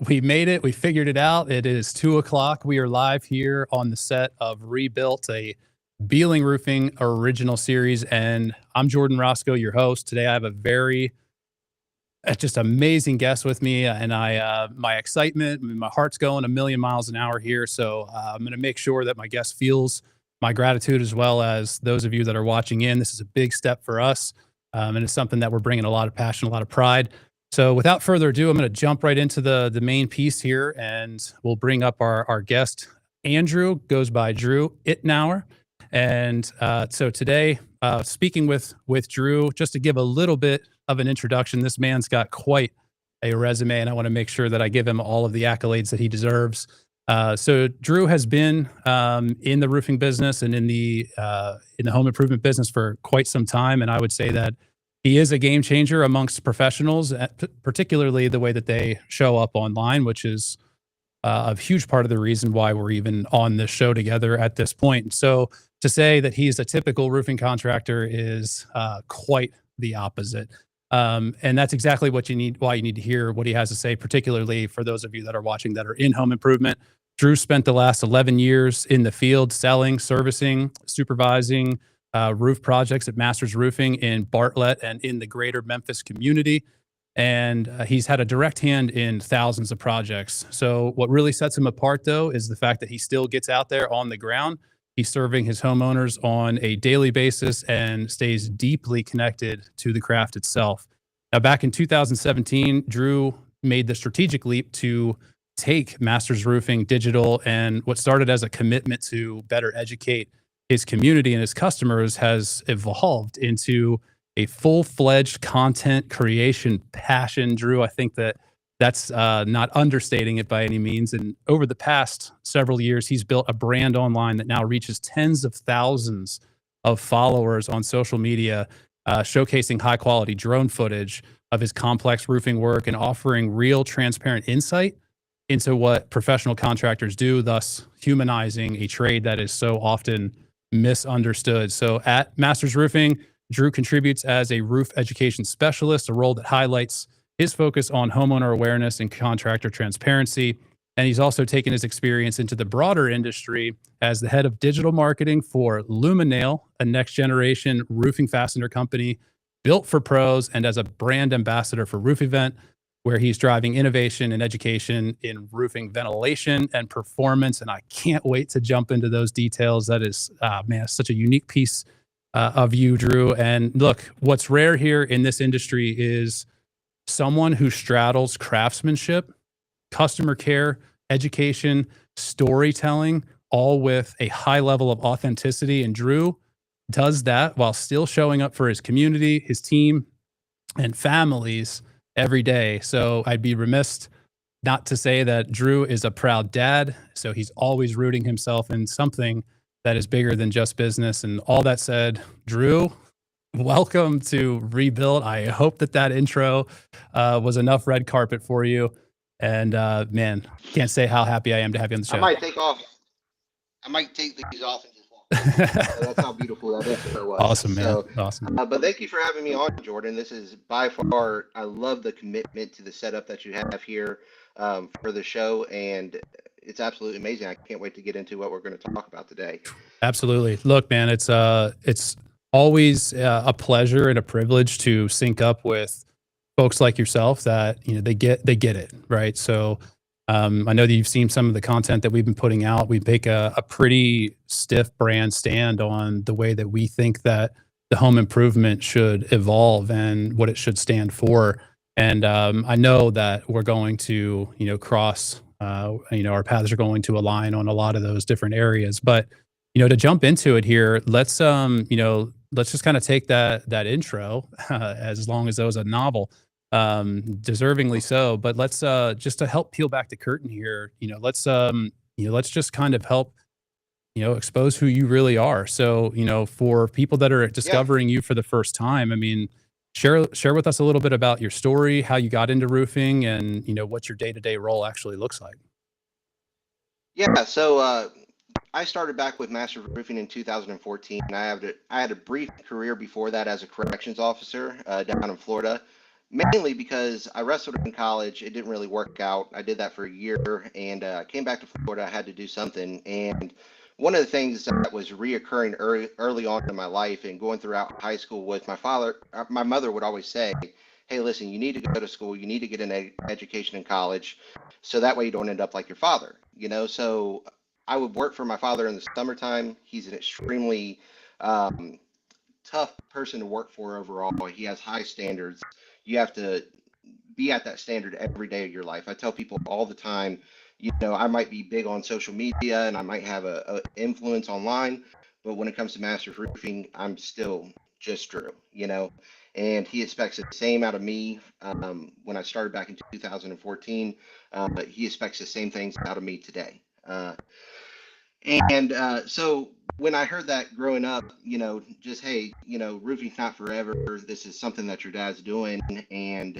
We made it. We figured it out. It is 2 o'clock. We are live here on the set of Rebuilt, a Beeling Roofing original series. And I'm Jordan Roscoe, your host. Today I have a very just amazing guest with me. And my excitement, my heart's going a million miles an hour here. So I'm going to make sure that my guest feels my gratitude as well as those of you that are watching in. This is a big step for us. And it's something that we're bringing a lot of passion, a lot of pride. So without further ado, I'm going to jump right into the main piece here, and we'll bring up our guest. Andrew goes by Drew Itnauer. And so today, speaking with Drew, just to give a little bit of an introduction, this man's got quite a resume, and I want to make sure that I give him all of the accolades that he deserves. So Drew has been in the roofing business and in the home improvement business for quite some time, and I would say that he is a game changer amongst professionals, particularly the way that they show up online, which is a huge part of the reason why we're even on this show together at this point. So to say that he's a typical roofing contractor is quite the opposite. And that's exactly what you need, why you need to hear what he has to say, particularly for those of you that are watching that are in home improvement. Drew spent the last 11 years in the field selling, servicing, supervising roof projects at Masters Roofing in Bartlett and in the greater Memphis community. And he's had a direct hand in thousands of projects. So what really sets him apart, though, is the fact that he still gets out there on the ground. He's serving his homeowners on a daily basis and stays deeply connected to the craft itself. Now, back in 2017, Drew made the strategic leap to take Masters Roofing digital, and what started as a commitment to better educate his community and his customers has evolved into a full-fledged content creation passion. Drew, I think that's not understating it by any means. And over the past several years, he's built a brand online that now reaches tens of thousands of followers on social media, showcasing high-quality drone footage of his complex roofing work and offering real, transparent insight into what professional contractors do, thus humanizing a trade that is so often misunderstood. So at Masters Roofing, Drew contributes as a roof education specialist, a role that highlights his focus on homeowner awareness and contractor transparency. And he's also taken his experience into the broader industry as the head of digital marketing for Luminail, a next generation roofing fastener company built for pros, and as a brand ambassador for Roof Event, where he's driving innovation and education in roofing ventilation and performance. And I can't wait to jump into those details. That is, man, such a unique piece of you, Drew. And look, what's rare here in this industry is someone who straddles craftsmanship, customer care, education, storytelling, all with a high level of authenticity. And Drew does that while still showing up for his community, his team, and families every day. So I'd be remiss not to say that Drew is a proud dad. So he's always rooting himself in something that is bigger than just business. And all that said, Drew, welcome to Rebuilt. I hope that intro was enough red carpet for you. And man, can't say how happy I am to have you on the show. I might take these off and just walk. So that's how beautiful that intro was. Awesome, man. So, awesome. But thank you for having me on, Jordan. This is by far, I love the commitment to the setup that you have here for the show. And it's absolutely amazing. I can't wait to get into what we're going to talk about today. Absolutely. Look, man, it's always a pleasure and a privilege to sync up with folks like yourself that, you know, they get it, right? So I know that you've seen some of the content that we've been putting out. We take a pretty stiff brand stand on the way that we think that the home improvement should evolve and what it should stand for. And I know that we're going to, you know, cross, our paths are going to align on a lot of those different areas. But, you know, to jump into it here, let's just kind of take that intro, as long as it was a novel, deservingly so. But let's just to help peel back the curtain here, let's just kind of help, expose who you really are. So, for people that are discovering you for the first time, I mean, share with us a little bit about your story, how you got into roofing, and what your day-to-day role actually looks like. Yeah, so I started back with Master Roofing in 2014. I had a brief career before that as a corrections officer down in Florida. mainly because I wrestled in college. It didn't really work out. I did that for a year and came back to Florida. I had to do something. And one of the things that was reoccurring early on in my life and going throughout high school was my mother would always say, hey, listen, you need to go to school. You need to get an education in college. So that way you don't end up like your father, you know? So I would work for my father in the summertime. He's an extremely um, tough person to work for overall. He has high standards. You have to be at that standard every day of your life. I tell people all the time, you know, I might be big on social media and I might have a influence online, but when it comes to Masters Roofing, I'm still just Drew, you know, and he expects the same out of me. When I started back in 2014, but he expects the same things out of me today. And so when I heard that growing up, you know, just hey, you know, roofing's not forever. This is something that your dad's doing, and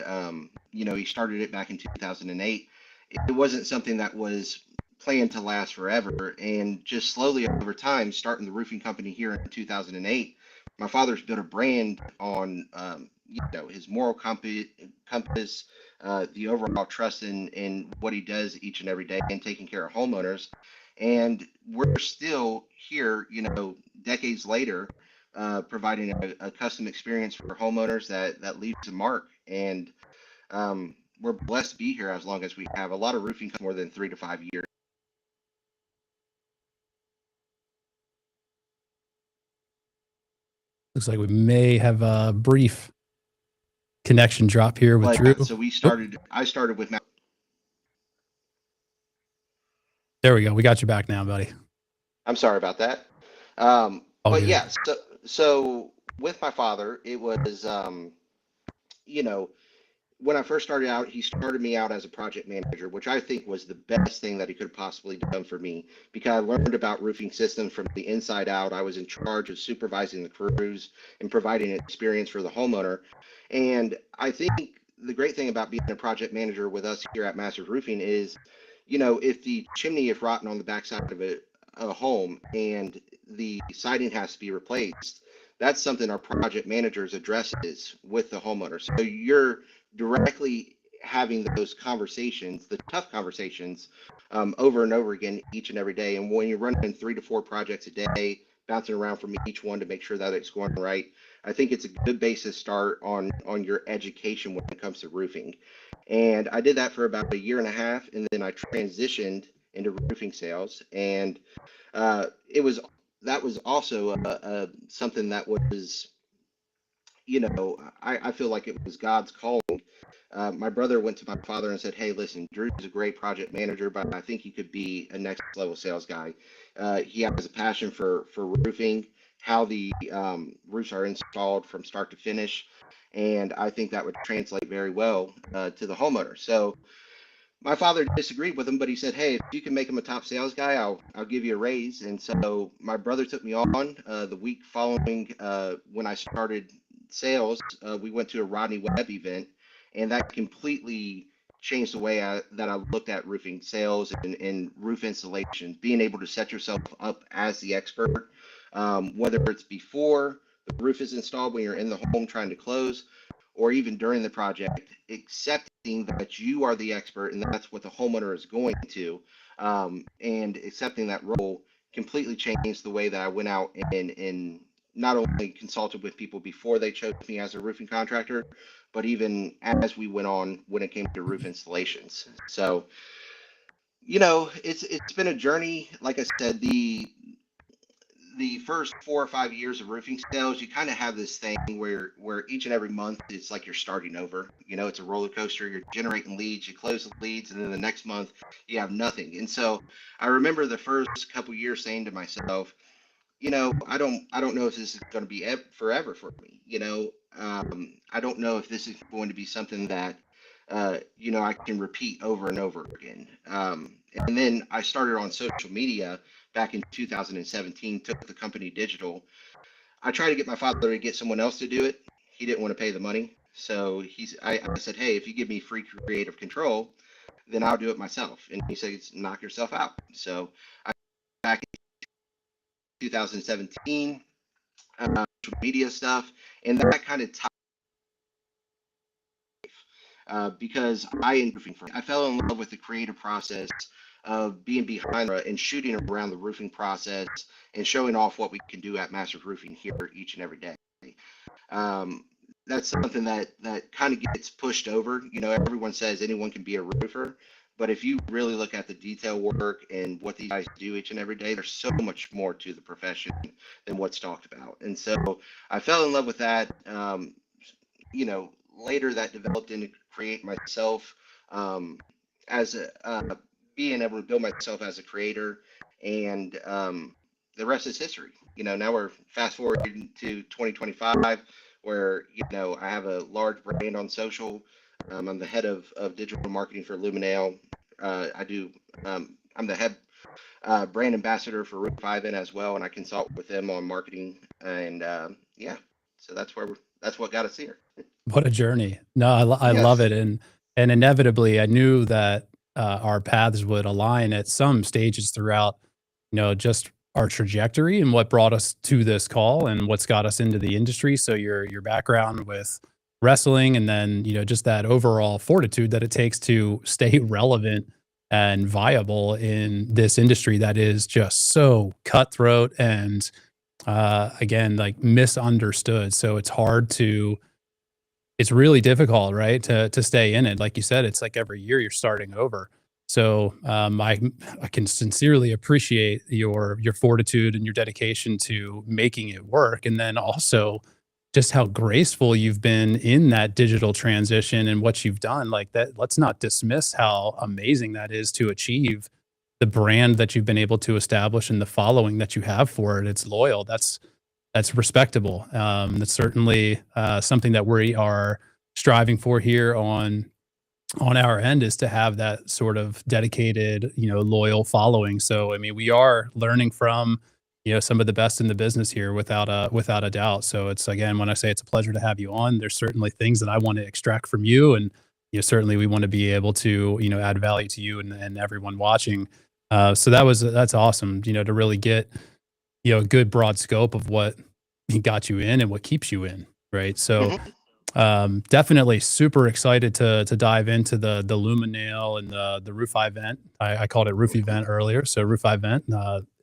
you know, he started it back in 2008. It wasn't something that was planned to last forever, and just slowly over time, starting the roofing company here in 2008, my father's built a brand on, you know, his moral compass, the overall trust in what he does each and every day, and taking care of homeowners. And we're still here, you know, decades later, providing a custom experience for homeowners that leaves a mark. And we're blessed to be here as long as we have. A lot of roofing more than 3 to 5 years. Looks like we may have a brief connection drop here with Drew. But so Oh, I started with, there we go. We got you back now, buddy. I'm sorry about that. All But good. yeah, so with my father, it was, you know, when I first started out, he started me out as a project manager, which I think was the best thing that he could have possibly done for me because I learned about roofing systems from the inside out. I was in charge of supervising the crews and providing an experience for the homeowner. And I think the great thing about being a project manager with us here at Masters Roofing is, you know, if the chimney is rotten on the backside of a home and the siding has to be replaced, that's something our project managers addresses with the homeowner. So you're directly having those conversations, the tough conversations, over and over again each and every day. And when you're running 3 to 4 projects a day, bouncing around from each one to make sure that it's going right, I think it's a good basis start on your education when it comes to roofing. And I did that for about a year and a half, and then I transitioned into roofing sales. And it was that was also something that was, you know, I feel like it was God's calling. My brother went to my father and said, hey, listen, Drew's a great project manager, but I think he could be a next level sales guy. He has a passion for roofing, how the roofs are installed from start to finish. And I think that would translate very well to the homeowner. So my father disagreed with him, but he said, "Hey, if you can make him a top sales guy, I'll give you a raise." And so my brother took me on. The week following when I started sales, we went to a Rodney Webb event, and that completely changed the way that I looked at roofing sales and roof installation. Being able to set yourself up as the expert, whether it's before the roof is installed when you're in the home trying to close, or even during the project, accepting that you are the expert and that's what the homeowner is going to, and accepting that role completely changed the way that I went out and not only consulted with people before they chose me as a roofing contractor, but even as we went on when it came to roof installations. So, you know, it's been a journey. Like I said, the first 4 or 5 years of roofing sales, you kind of have this thing where each and every month it's like you're starting over. You know, it's a roller coaster. You're generating leads, you close the leads, and then the next month you have nothing. And so I remember the first couple years saying to myself, you know, I don't know if this is going to be forever for me. You know, I don't know if this is going to be something that you know, I can repeat over and over again. And then I started on social media back in 2017, took the company digital. I tried to get my father to get someone else to do it. He didn't want to pay the money. So I said, hey, if you give me free creative control, then I'll do it myself. And he said, knock yourself out. So I back in 2017, social media stuff, and that kind of because I fell in love with the creative process of being behind and shooting around the roofing process and showing off what we can do at Masters Roofing here each and every day. Um, that's something that kind of gets pushed over. You know, everyone says anyone can be a roofer, but if you really look at the detail work and what these guys do each and every day, there's so much more to the profession than what's talked about. And so I fell in love with that. You know, later that developed into create myself as a being able to build myself as a creator, and the rest is history. You know, now we're fast forwarding to 2025, where you know I have a large brand on social. I'm the head of digital marketing for Luminail. I do. I'm the head brand ambassador for Roof Ivan as well, and I consult with them on marketing. And yeah, so that's what got us here. What a journey. No, I love Yes. it, and inevitably, I knew that, our paths would align at some stages throughout, just our trajectory and what brought us to this call and what's got us into the industry. So your background with wrestling and then, just that overall fortitude that it takes to stay relevant and viable in this industry that is just so cutthroat and, again, like, misunderstood. So it's really difficult, right, to stay in it. Like you said, it's like every year you're starting over. So, I can sincerely appreciate your fortitude and your dedication to making it work, and then also just how graceful you've been in that digital transition and what you've done. Like that, let's not dismiss how amazing that is to achieve the brand that you've been able to establish and the following that you have for it. It's loyal. That's respectable. That's certainly something that we are striving for here on our end is to have that sort of dedicated, loyal following. So, I mean, we are learning from, some of the best in the business here without a doubt. So it's again, when I say it's a pleasure to have you on, there's certainly things that I want to extract from you, and certainly we want to be able to, add value to you and everyone watching. So that's awesome, to really get a good broad scope of what he got you in and what keeps you in, right? So, Mhm. definitely super excited to dive into the Luminail and the Roof Event. I called it Roof Event earlier, so Roof Event,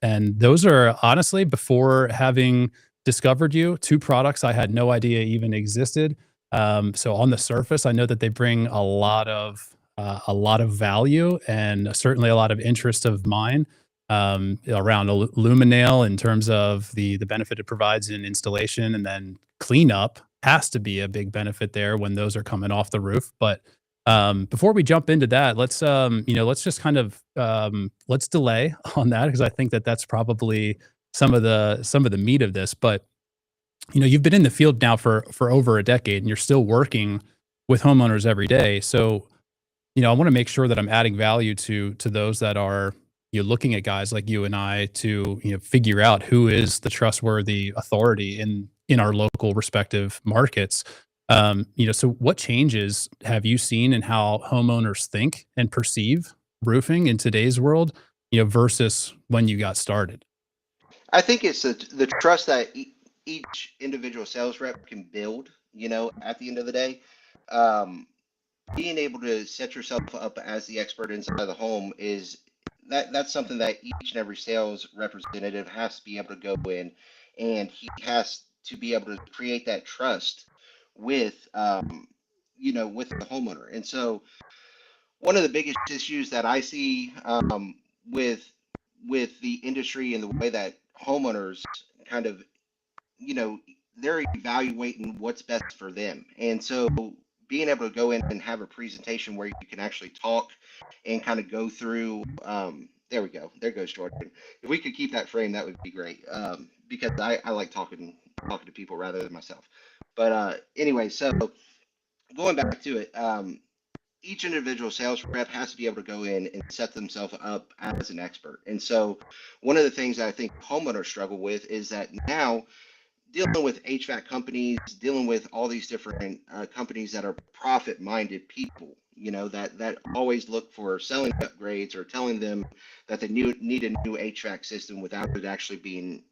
and those are honestly, before having discovered you, 2 products I had no idea even existed. So on the surface, I know that they bring a lot of value and certainly a lot of interest of mine, around Luminail in terms of the benefit it provides in installation, and then cleanup has to be a big benefit there when those are coming off the roof. But before we jump into that, let's just kind of let's delay on that because I think that that's probably some of the meat of this. But you've been in the field now for over a decade, and you're still working with homeowners every day. So I want to make sure that I'm adding value to those that are looking at guys like you and I to figure out who is the trustworthy authority in our local respective markets. So what changes have you seen in how homeowners think and perceive roofing in today's world, versus when you got started? I think it's the trust that each individual sales rep can build. You know, at the end of the day, um, being able to set yourself up as the expert inside of the home is that's something that each and every sales representative has to be able to go in, and he has to be able to create that trust with with the homeowner. And so one of the biggest issues that I see with the industry and the way that homeowners kind of you know, they're evaluating what's best for them. And so being able to go in and have a presentation where you can actually talk and kind of go through, there we go. There goes Jordan. If we could keep that frame, that would be great. Because I like talking to people rather than myself. But anyway, so going back to it, each individual sales rep has to be able to go in and set themselves up as an expert. And so one of the things that I think homeowners struggle with is that now dealing with HVAC companies, dealing with all these different companies that are profit-minded people, that always look for selling upgrades or telling them that they need a new HVAC system without it actually being,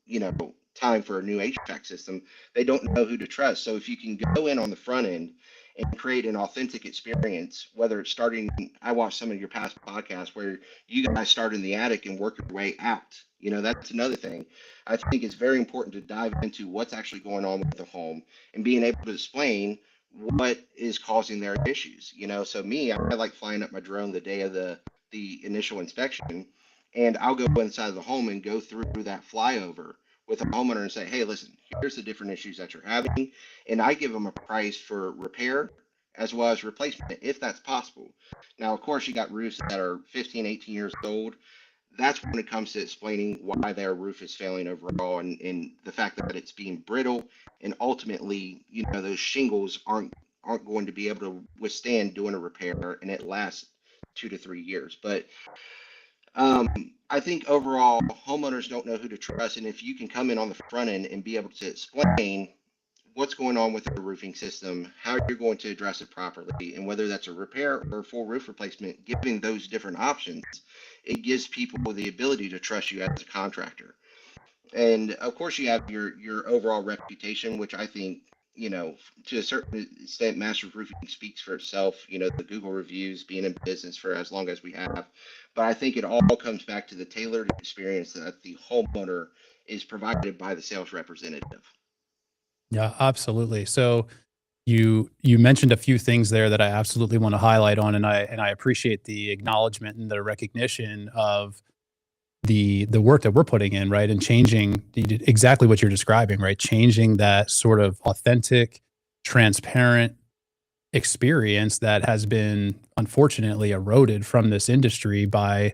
time for a new HVAC system. They don't know who to trust. So if you can go in on the front end and create an authentic experience. Whether it's starting, I watched some of your past podcasts where you guys start in the attic and work your way out. That's another thing. I think it's very important to dive into what's actually going on with the home and being able to explain what is causing their issues. So me, I like flying up my drone the day of the initial inspection, and I'll go inside of the home and go through that flyover with a homeowner and say, hey, listen, here's the different issues that you're having, and I give them a price for repair as well as replacement if that's possible. Now, of course, you got roofs that are 15, 18 years old. That's when it comes to explaining why their roof is failing overall, and the fact that it's being brittle, and ultimately, those shingles aren't going to be able to withstand doing a repair, and it lasts 2 to 3 years. But um, I think overall, homeowners don't know who to trust, and if you can come in on the front end and be able to explain what's going on with the roofing system, how you're going to address it properly, and whether that's a repair or a full roof replacement, giving those different options, it gives people the ability to trust you as a contractor. And of course, you have your overall reputation, which I think, to a certain extent, Master Roofing speaks for itself. The Google reviews, being in business for as long as we have. But I think it all comes back to the tailored experience that the homeowner is provided by the sales representative. Yeah, absolutely. So you mentioned a few things there that I absolutely want to highlight on, and I appreciate the acknowledgement and the recognition of the work that we're putting in, right? And changing exactly what you're describing, right? Changing that sort of authentic, transparent experience that has been unfortunately eroded from this industry by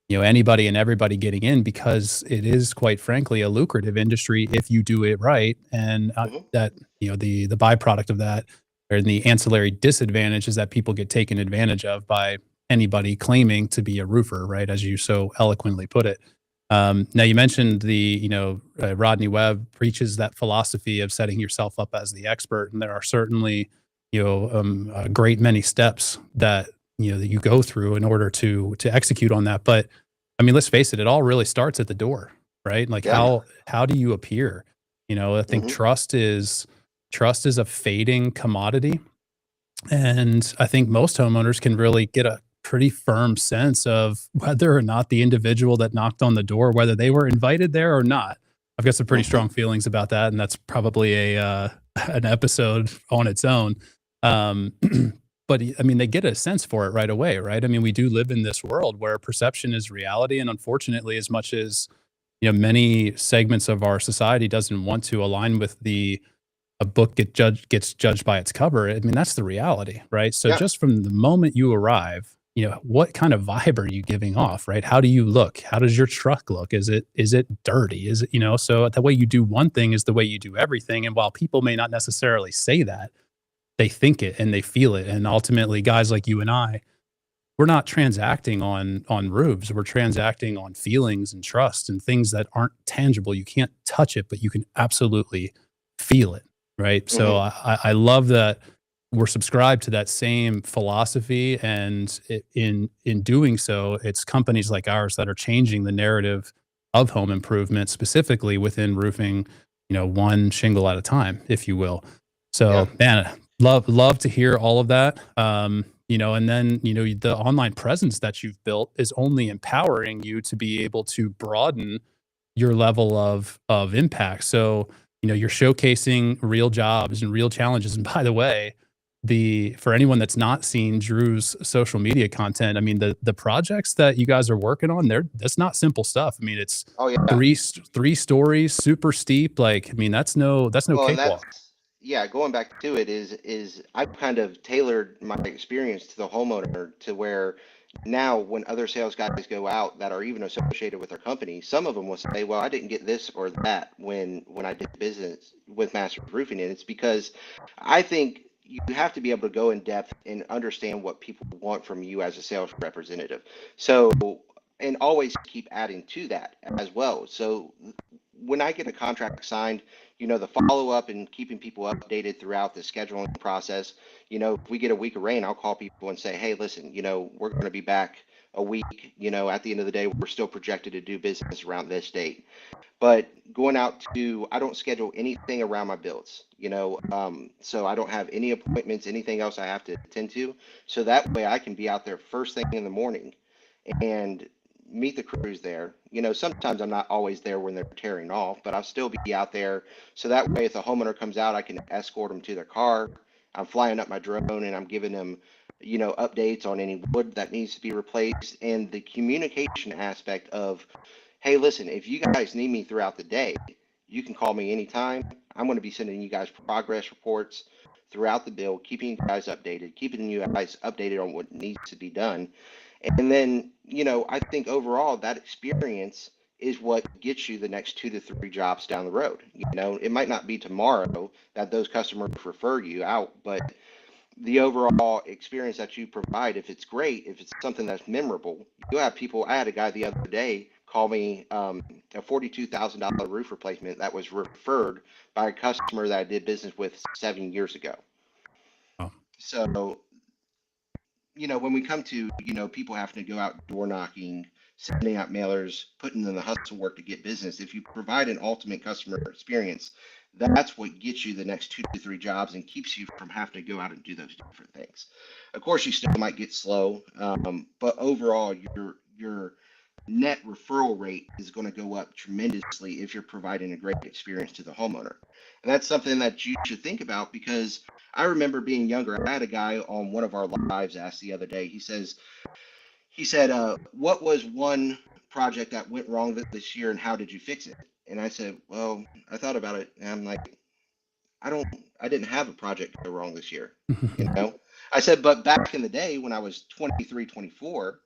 anybody and everybody getting in, because it is quite frankly a lucrative industry if you do it right. And Hmm. that the byproduct of that, or the ancillary disadvantage, is that people get taken advantage of by anybody claiming to be a roofer, right, as you so eloquently put it. Now you mentioned Rodney Webb preaches that philosophy of setting yourself up as the expert, and there are certainly a great many steps that that you go through in order to execute on that. But I mean, let's face it, it all really starts at the door, right? Like Yeah. how do you appear? I think Hmm. trust is a fading commodity. And I think most homeowners can really get a pretty firm sense of whether or not the individual that knocked on the door, whether they were invited there or not. I've got some pretty Hmm. strong feelings about that, and that's probably a an episode on its own. Um, but I mean, they get a sense for it right away, right? I mean, we do live in this world where perception is reality, and unfortunately, as much as many segments of our society doesn't want to align with the a book gets judged by its cover. I mean, that's the reality, right? So Yeah. just from the moment you arrive, what kind of vibe are you giving off, right? How do you look? How does your truck look? Is it dirty? Is it, so the way you do one thing is the way you do everything. And while people may not necessarily say that, they think it and they feel it. And ultimately, guys like you and I, we're not transacting on roofs. We're transacting on feelings and trust and things that aren't tangible. You can't touch it, but you can absolutely feel it, right? So Hmm. I love that we're subscribed to that same philosophy, and in doing so, it's companies like ours that are changing the narrative of home improvement, specifically within roofing. One shingle at a time, if you will. Yeah. So, man, love to hear all of that. And then the online presence that you've built is only empowering you to be able to broaden your level of impact. So, you're showcasing real jobs and real challenges. And by the way, the for anyone that's not seen Drew's social media content, I mean, the projects that you guys are working on, that's not simple stuff. I mean, it's Oh yeah. three stories, super steep. Like, I mean, that's no Well, and cakewalk. yeah, going back to it is I've kind of tailored my experience to the homeowner to where now when other sales guys go out that are even associated with our company, some of them will say, "Well, I didn't get this or that when I did business with Master Roofing," and it's because I think you have to be able to go in depth and understand what people want from you as a sales representative. So, and always keep adding to that as well. So when I get a contract signed, the follow up and keeping people updated throughout the scheduling process. If we get a week of rain, I'll call people and say, hey, listen, we're going to be back a week. At the end of the day, we're still projected to do business around this date. But going out I don't schedule anything around my builds, so I don't have any appointments, anything else I have to attend to. So that way I can be out there first thing in the morning and meet the crews there. Sometimes I'm not always there when they're tearing off, but I'll still be out there. So that way, if a homeowner comes out, I can escort them to their car. I'm flying up my drone and I'm giving them, updates on any wood that needs to be replaced, and the communication aspect of, hey, listen, if you guys need me throughout the day, you can call me anytime. I'm going to be sending you guys progress reports throughout the build, keeping you guys updated, keeping you guys updated on what needs to be done. And then, I think overall that experience is what gets you the next 2 to 3 jobs down the road. It might not be tomorrow that those customers refer you out, but the overall experience that you provide, if it's great, if it's something that's memorable, you have people. I had a guy the other day call me a $42,000 roof replacement that was referred by a customer that I did business with 7 years ago. Oh. So, when we come to, people having to go out door knocking, sending out mailers, putting in the hustle work to get business, if you provide an ultimate customer experience, that's what gets you the next 2 to 3 jobs and keeps you from having to go out and do those different things. Of course, you still might get slow, but overall, your net referral rate is going to go up tremendously if you're providing a great experience to the homeowner. And that's something that you should think about, because I remember being younger. I had a guy on one of our lives ask the other day. He said, what was one project that went wrong this year and how did you fix it? And I said, well, I thought about it and I'm like, I didn't have a project go wrong this year. I said, but back in the day when I was 23, 24,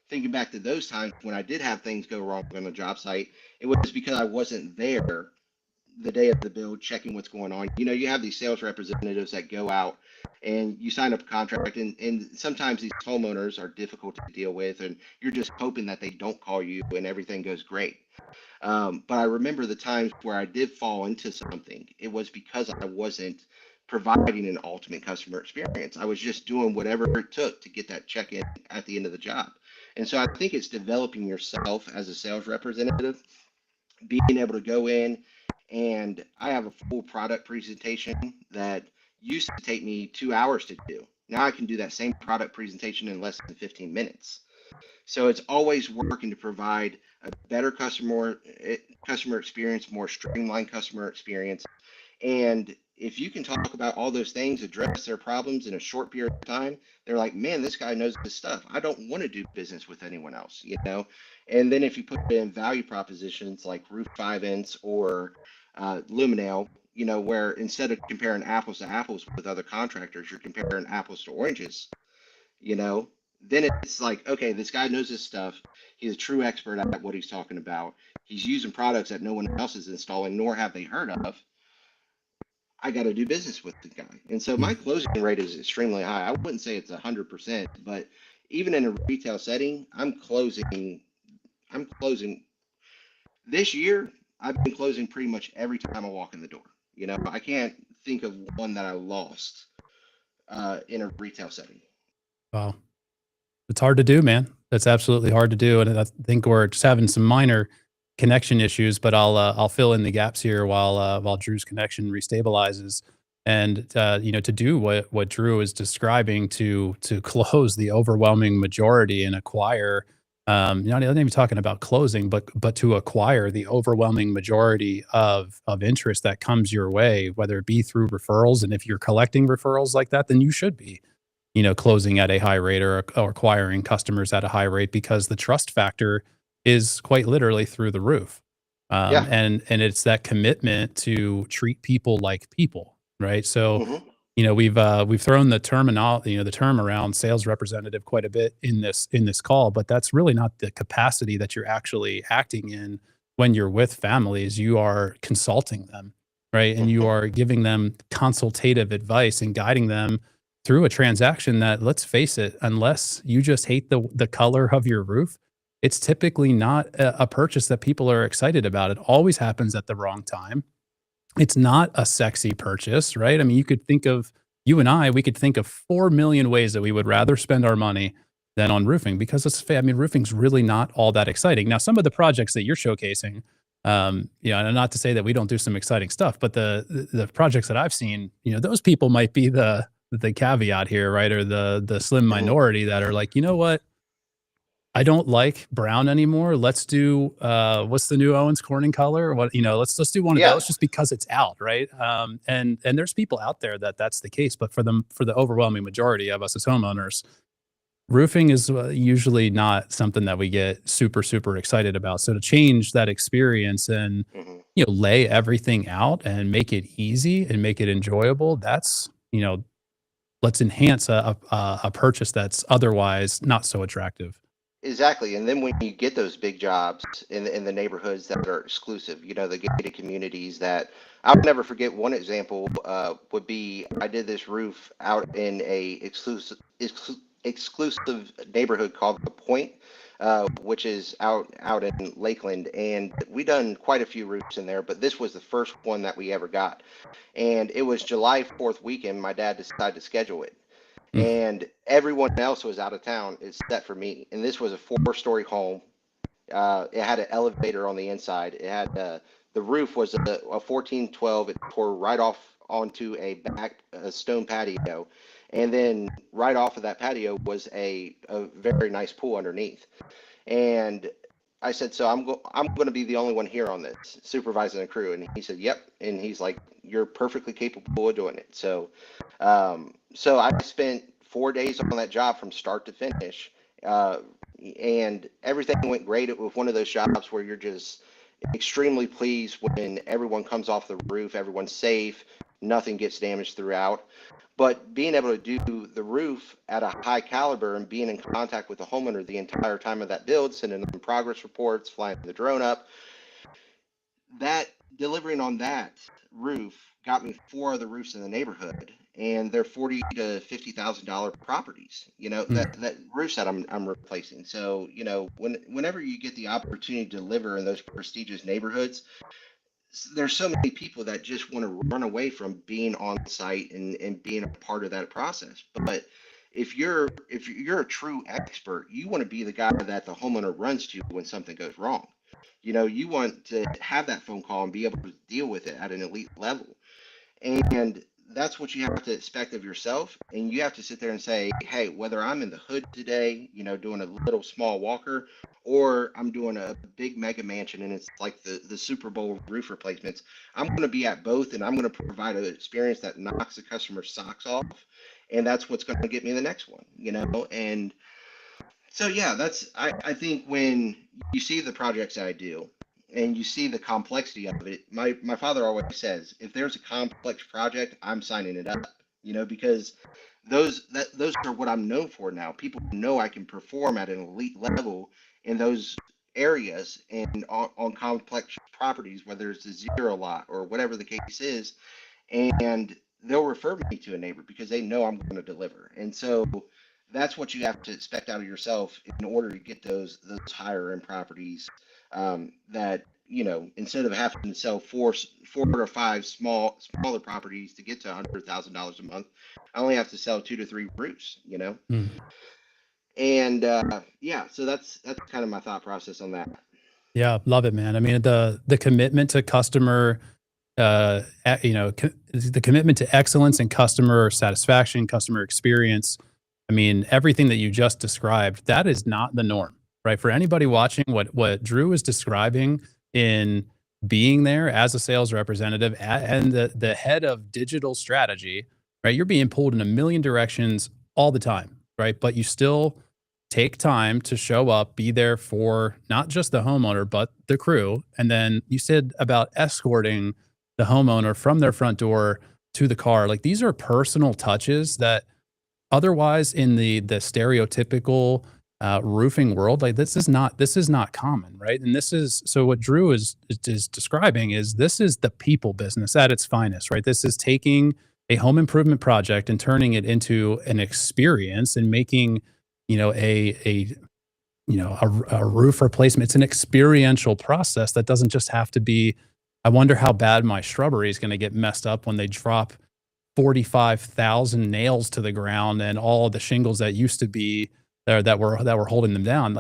thinking back to those times when I did have things go wrong on the job site, it was because I wasn't there the day of the build checking what's going on. You have these sales representatives that go out and you sign up a contract, and sometimes these homeowners are difficult to deal with, and you're just hoping that they don't call you and everything goes great. But I remember the times where I did fall into something. It was because I wasn't providing an ultimate customer experience. I was just doing whatever it took to get that check in at the end of the job. And so I think it's developing yourself as a sales representative, being able to go in, and I have a full product presentation that used to take me 2 hours to do. Now I can do that same product presentation in less than 15 minutes. So it's always working to provide a better customer experience, more streamlined customer experience. And if you can talk about all those things, address their problems in a short period of time, they're like, man, this guy knows his stuff. I don't want to do business with anyone else, And then if you put in value propositions like Roof 5ents or Luminale, where instead of comparing apples to apples with other contractors, you're comparing apples to oranges, then it's like, okay, this guy knows his stuff. He's a true expert at what he's talking about. He's using products that no one else is installing, nor have they heard of. I got to do business with the guy. And so my closing rate is extremely high. I wouldn't say it's 100%, but even in a retail setting, I'm closing this year. I've been closing pretty much every time I walk in the door. I can't think of one that I lost in a retail setting. Wow. It's hard to do, man. That's absolutely hard to do. And I think we're just having some minor connection issues, but I'll fill in the gaps here while Drew's connection restabilizes. And to do what Drew is describing, to close the overwhelming majority and acquire, not even talking about closing, but to acquire the overwhelming majority of interest that comes your way, whether it be through referrals. And if you're collecting referrals like that, then you should be closing at a high rate or acquiring customers at a high rate, because the trust factor is quite literally through the roof. Yeah. And it's that commitment to treat people like people, right? So, Mhm. we've thrown the term around sales representative quite a bit in this call, but that's really not the capacity that you're actually acting in when you're with families. You are consulting them, right? And you Mhm. are giving them consultative advice and guiding them through a transaction that, let's face it, unless you just hate the color of your roof, it's typically not a purchase that people are excited about. It always happens at the wrong time. It's not a sexy purchase, right? I mean, you and I, we could think of 4 million ways that we would rather spend our money than on roofing because I mean, roofing's really not all that exciting. Now, some of the projects that you're showcasing, and not to say that we don't do some exciting stuff, but the projects that I've seen, those people might be the caveat here, right? Or the slim Mhm. minority that are like, you know what? I don't like brown anymore. Let's do what's the new Owens Corning color? What let's do one of Yeah, those just because it's out, right? And there's people out there that's the case, but for the overwhelming majority of us as homeowners, roofing is usually not something that we get super excited about. So to change that experience and mhm. lay everything out and make it easy and make it enjoyable, that's let's enhance a purchase that's otherwise not so attractive. Exactly. And then when you get those big jobs in the neighborhoods that are exclusive, the gated communities that I'll never forget. One example would be I did this roof out in a exclusive neighborhood called The Point, which is out in Lakeland, and we done quite a few roofs in there, but this was the first one that we ever got, and it was July 4th weekend. My dad decided to schedule it, Mm, and everyone else was out of town except for me. And this was a four-story home. It had an elevator on the inside. It had the roof was a 1412. It tore right off onto a stone patio, and then right off of that patio was a very nice pool underneath. And I said, so I'm going to be the only one here on this, supervising the crew. And he said, yep. And he's like, you're perfectly capable of doing it. So I spent 4 days on that job from start to finish. Uh, and everything went great. It was one of those jobs where you're just extremely pleased when everyone comes off the roof, everyone's safe, nothing gets damaged throughout. But being able to do the roof at a high caliber and being in contact with the homeowner the entire time of that build, sending them progress reports, flying the drone up, that delivering on that roof got me four other roofs in the neighborhood, and they're $40,000 to $50,000 properties. mm. That roofs that I'm replacing. So whenever you get the opportunity to deliver in those prestigious neighborhoods, there's so many people that just want to run away from being on site and being a part of that process. But if you're a true expert, you want to be the guy that the homeowner runs to when something goes wrong. You want to have that phone call and be able to deal with it at an elite level. And that's what you have to expect of yourself. And you have to sit there and say, hey, whether I'm in the hood today, doing a little small walker, or I'm doing a big mega mansion and it's like the Super Bowl roof replacements, I'm going to be at both and I'm going to provide an experience that knocks the customer's socks off. And that's what's going to get me the next one. And so yeah, I think when you see the projects that I do and you see the complexity of it, my father always says, if there's a complex project, I'm signing it up, because those are what I'm known for now. People know I can perform at an elite level in those areas and on complex properties, whether it's a zero lot or whatever the case is, and they'll refer me to a neighbor because they know I'm going to deliver. And so that's what you have to expect out of yourself in order to get those higher end properties, that instead of having to sell four or five smaller properties to get to $100,000 a month, I only have to sell 2 to 3 roofs. Mm. And yeah, so that's kind of my thought process on that. Yeah, love it, man. I mean, the commitment to customer, the commitment to excellence and customer satisfaction, customer experience. I mean, everything that you just described, that is not the norm, right? For anybody watching, what Drew is describing in being there as a sales representative and the head of digital strategy, right? You're being pulled in a million directions all the time, right? But you still take time to show up, be there for not just the homeowner, but the crew. And then you said about escorting the homeowner from their front door to the car. Like these are personal touches that otherwise in the stereotypical roofing world, like this is not common, right? And this is so what Drew is describing is this is the people business at its finest, right? This is taking a home improvement project and turning it into an experience and making a roof replacement. It's an experiential process that doesn't just have to be, I wonder how bad my shrubbery is going to get messed up when they drop 45,000 nails to the ground and all the shingles that used to be that were holding them down.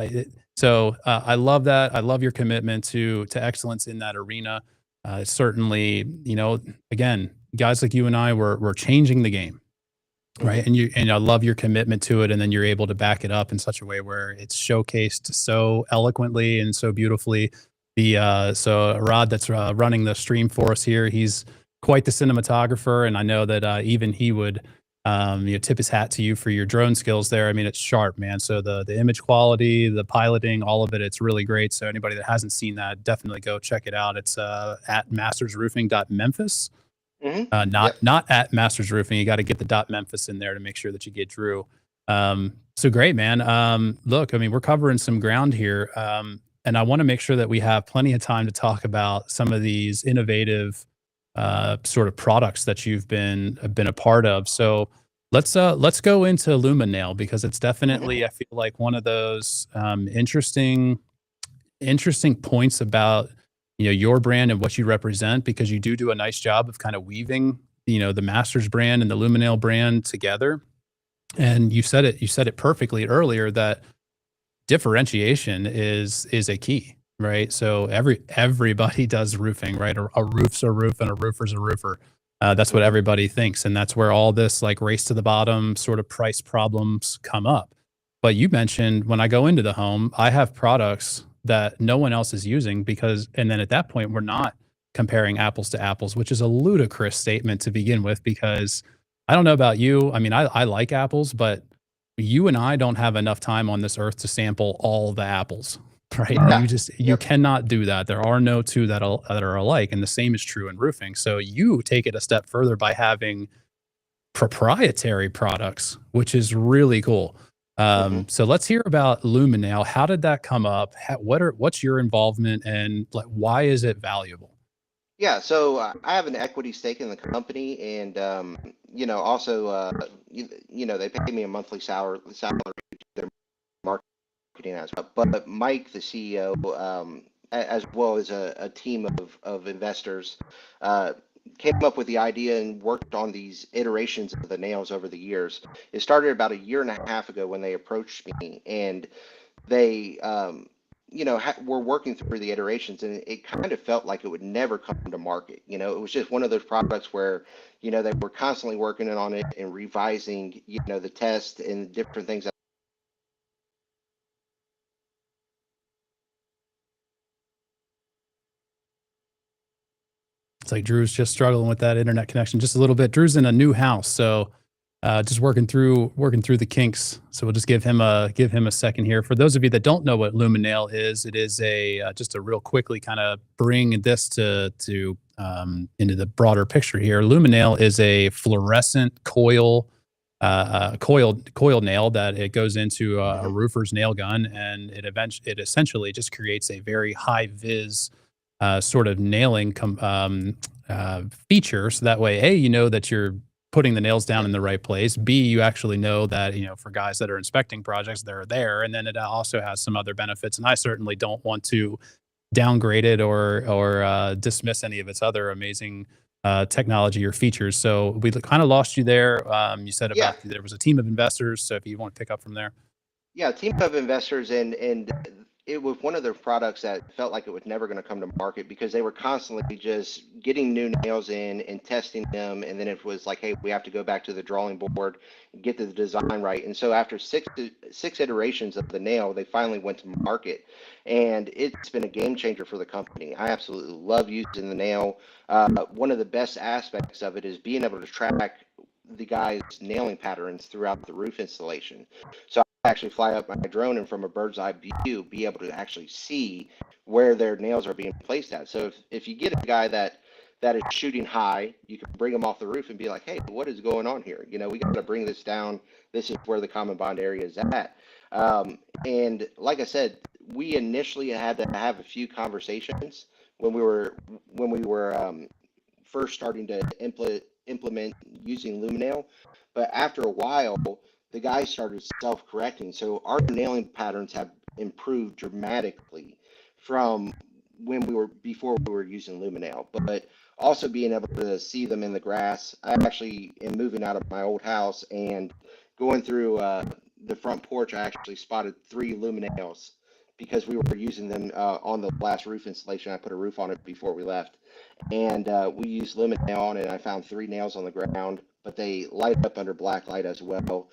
So I love that. I love your commitment to excellence in that arena. Certainly, again, guys like you and I, we're changing the game, Hmm. right? And I love your commitment to it, and then you're able to back it up in such a way where it's showcased so eloquently and so beautifully. So Rod, that's running the stream for us here, he's quite the cinematographer, and I know that even he would tip his hat to you for your drone skills there. I mean, it's sharp, man. So the image quality, the piloting, all of it, it's really great. So anybody that hasn't seen that, definitely go check it out. It's at mastersroofing.memphis. Hmm. Not Yep. not at Masters Roofing. You got to get the dot Memphis in there to make sure that you get Drew. So great, man. Look, I mean, we're covering some ground here, and I want to make sure that we have plenty of time to talk about some of these innovative sort of products that you've been a part of. So let's go into Luminail because it's Hmm. definitely, I feel like, one of those interesting points about your brand and what you represent, because you do a nice job of kind of weaving the Masters brand and the Luminail brand together. And you said it perfectly earlier that differentiation is a key, right? So everybody does roofing, right? A roof's a roof and a roofer's a roofer. That's what Hmm. everybody thinks, and that's where all this like race to the bottom sort of price problems come up. But you mentioned when I go into the home, I have products that no one else is using because, and then at that point, we're not comparing apples to apples, which is a ludicrous statement to begin with. Because I don't know about you. I mean, I like apples, but you and I don't have enough time on this earth to sample all the apples, right? Yeah. You Yep. cannot do that. There are no two that are alike, and the same is true in roofing. So you take it a step further by having proprietary products, which is really cool. Hmm. So let's hear about Luminail. How did that come up? What's your involvement, and like why is it valuable? Yeah, so I have an equity stake in the company, and also, they pay me a monthly salary to do their marketing as well. But Mike, the CEO, as well as a team of investors, uh, came up with the idea and worked on these iterations of the nails over the years. It started about a year and a half ago when they approached me, and they were working through the iterations, and it kind of felt like it would never come to market. It was just one of those products where they were constantly working on it and revising the test and different things. It's like Drew's just struggling with that internet connection just a little bit. Drew's in a new house, so just working through the kinks. So we'll just give him a second here. For those of you that don't know what Luminail is, it is a just to real quickly kind of bring this to into the broader picture here. Luminail is a fluorescent coil nail that it goes into a Hmm. roofer's nail gun, and it essentially just creates a very high vis sort of nailing feature. So that way, A, you know that you're putting the nails down Yeah. in the right place. B, you actually know that, for guys that are inspecting projects, they're there. And then it also has some other benefits. And I certainly don't want to downgrade it or dismiss any of its other amazing technology or features. So we kind of lost you there. You said Yeah. about there was a team of investors. So if you want to pick up from there. Yeah, team of investors, and it was one of their products that felt like it was never going to come to market because they were constantly just getting new nails in and testing them, and then it was like, hey, we have to go back to the drawing board and get the design right. And so after six iterations of the nail, they finally went to market, and it's been a game changer for the company. I absolutely love using the nail. One of the best aspects of it is being able to track the guy's nailing patterns throughout the roof installation. So actually fly up my drone and from a bird's eye view be able to actually see where their nails are being placed at. So if you get a guy that is shooting high, you can bring them off the roof and be like, hey, what is going on here? We got to bring this down. This is where the common bond area is at. And like I said, we initially had to have a few conversations when we were first starting to implement using Luminail. But after a while, the guys started self-correcting. So our nailing patterns have improved dramatically from when we were before we were using Luminail. But also being able to see them in the grass. I actually am moving out of my old house and going through the front porch, I actually spotted 3 luminaires because we were using them on the last roof installation. I put a roof on it before we left, and we used luminaire on it. And I found 3 nails on the ground, but they light up under black light as well,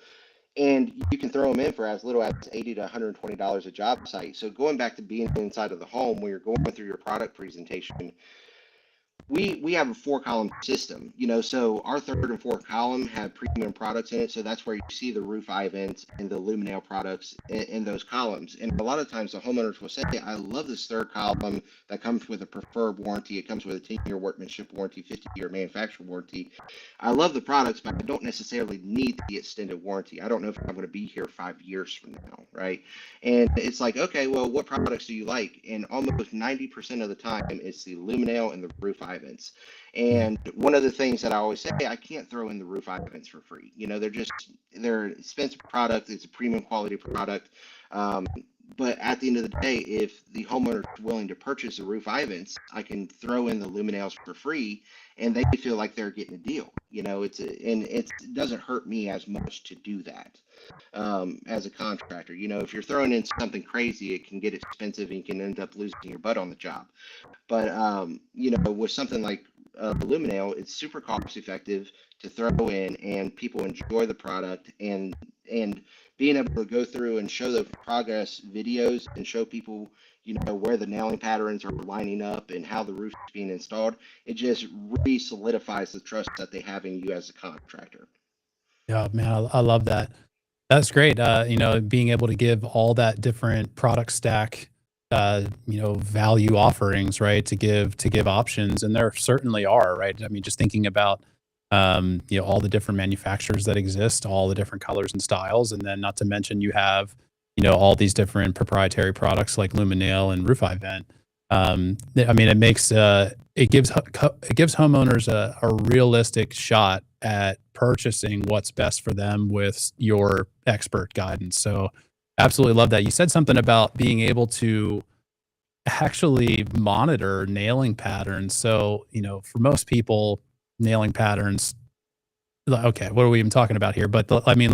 and you can throw them in for as little as $80 to $120 a job site. So going back to being inside of the home when you're going through your product presentation, we have a 4 column system, so our third and fourth column have premium products in it. So that's where you see the roof eye vents and the luminaire products in those columns. And a lot of times the homeowners will say, I love this third column that comes with a preferred warranty. It comes with a 10-year workmanship warranty, 50-year manufacturer warranty. I love the products, but I don't necessarily need the extended warranty. I don't know if I'm going to be here 5 years from now, right? And it's like, okay, well, what products do you like? And almost 90% of the time, it's the luminaire and the roof eye vents. And one of the things that I always say, I can't throw in the roof eye vents for free. They're an expensive product. It's a premium quality product. But at the end of the day, if the homeowner is willing to purchase the roof eye vents, I can throw in the luminaires for free, and they feel like they're getting a deal. It doesn't hurt me as much to do that as a contractor. If you're throwing in something crazy, it can get expensive and you can end up losing your butt on the job. But with something like Luminale, it's super cost effective to throw in, and people enjoy the product. And being able to go through and show the progress videos and show people, where the nailing patterns are lining up and how the roof is being installed, it just really solidifies the trust that they have in you as a contractor. Yeah, man, I love that. That's great. Being able to give all that different product stack, value offerings, right? To give options, and there certainly are, right? I mean, just thinking about, all the different manufacturers that exist, all the different colors and styles, and then not to mention you have, all these different proprietary products like Luminail and Roof Eye Vent. I mean, it gives homeowners a realistic shot at purchasing what's best for them with your expert guidance. So absolutely love that. You said something about being able to actually monitor nailing patterns. So, for most people, nailing patterns, okay, what are we even talking about here? But I mean,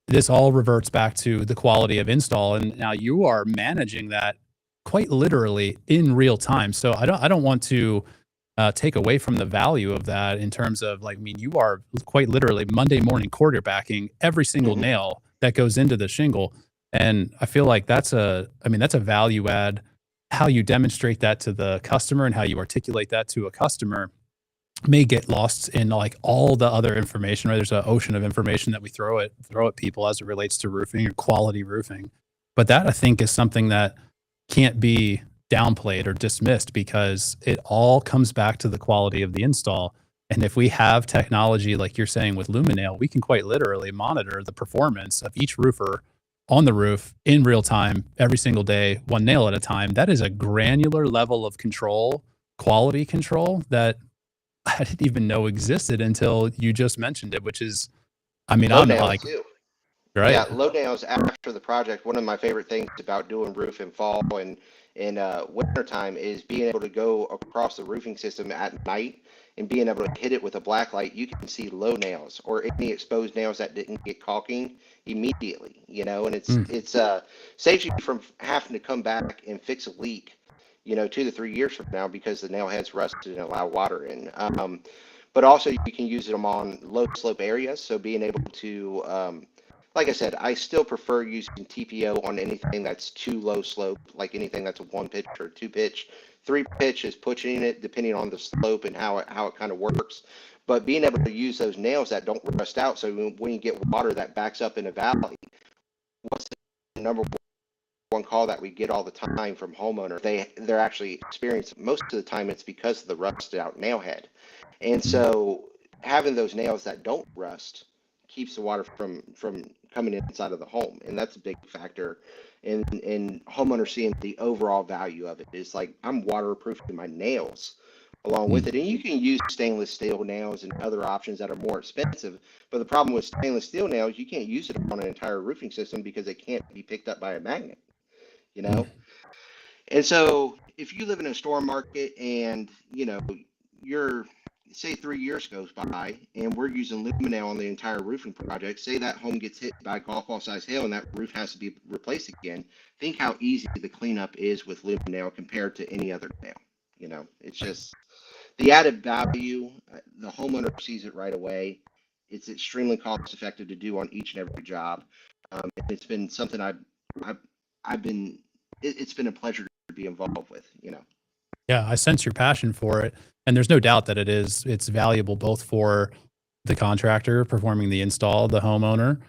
this all reverts back to the quality of install. And now you are managing that quite literally in real time. So I don't want to take away from the value of that in terms of, like, I mean, you are quite literally Monday morning quarterbacking every single Hmm. nail that goes into the shingle. And I feel like that's a value add. How you demonstrate that to the customer and how you articulate that to a customer may get lost in, like, all the other information, right? There's an ocean of information that we throw at people as it relates to roofing or quality roofing. But that, I think, is something that can't be downplayed or dismissed because it all comes back to the quality of the install. And if we have technology, like you're saying with Luminail, we can quite literally monitor the performance of each roofer on the roof in real time, every single day, one nail at a time. That is a granular level of control, quality control, that I didn't even know existed until you just mentioned it, which is, I mean, Low I'm nails like, too. right. Yeah, low nails after the project. One of my favorite things about doing roof in fall and in winter time is being able to go across the roofing system at night and being able to hit it with a black light. You can see low nails or any exposed nails that didn't get caulking immediately. And it's Mm, it's saves you from having to come back and fix a leak, 2 to 3 years from now because the nail heads rusted and allow water in. But also you can use them on low slope areas. So being able to like I said, I still prefer using TPO on anything that's too low slope, like anything that's a 1 pitch or 2 pitch. 3 pitch is pushing it depending on the slope and how it kind of works. But being able to use those nails that don't rust out, so when you get water that backs up in a valley, what's the number one call that we get all the time from homeowners? They're actually experiencing most of the time it's because of the rusted out nail head. And mm, so having those nails that don't rust keeps the water from coming inside of the home, and that's a big factor in homeowners seeing the overall value of it. It's like I'm waterproofing my nails along with mm. it, and you can use stainless steel nails and other options that are more expensive. But the problem with stainless steel nails, you can't use it on an entire roofing system because it can't be picked up by a magnet. You Mm. know, and so if you live in a storm market and you're say 3 years goes by and we're using Luminail on the entire roofing project, say that home gets hit by a golf ball size hail and that roof has to be replaced again. Think how easy the cleanup is with Luminail compared to any other nail. It's just the added value. The homeowner sees it right away. It's extremely cost effective to do on each and every job. And it's been something I've, I've been, it's been a pleasure to be involved with. Yeah, I sense your passion for it, and there's no doubt that it's valuable both for the contractor performing the install, the homeowner,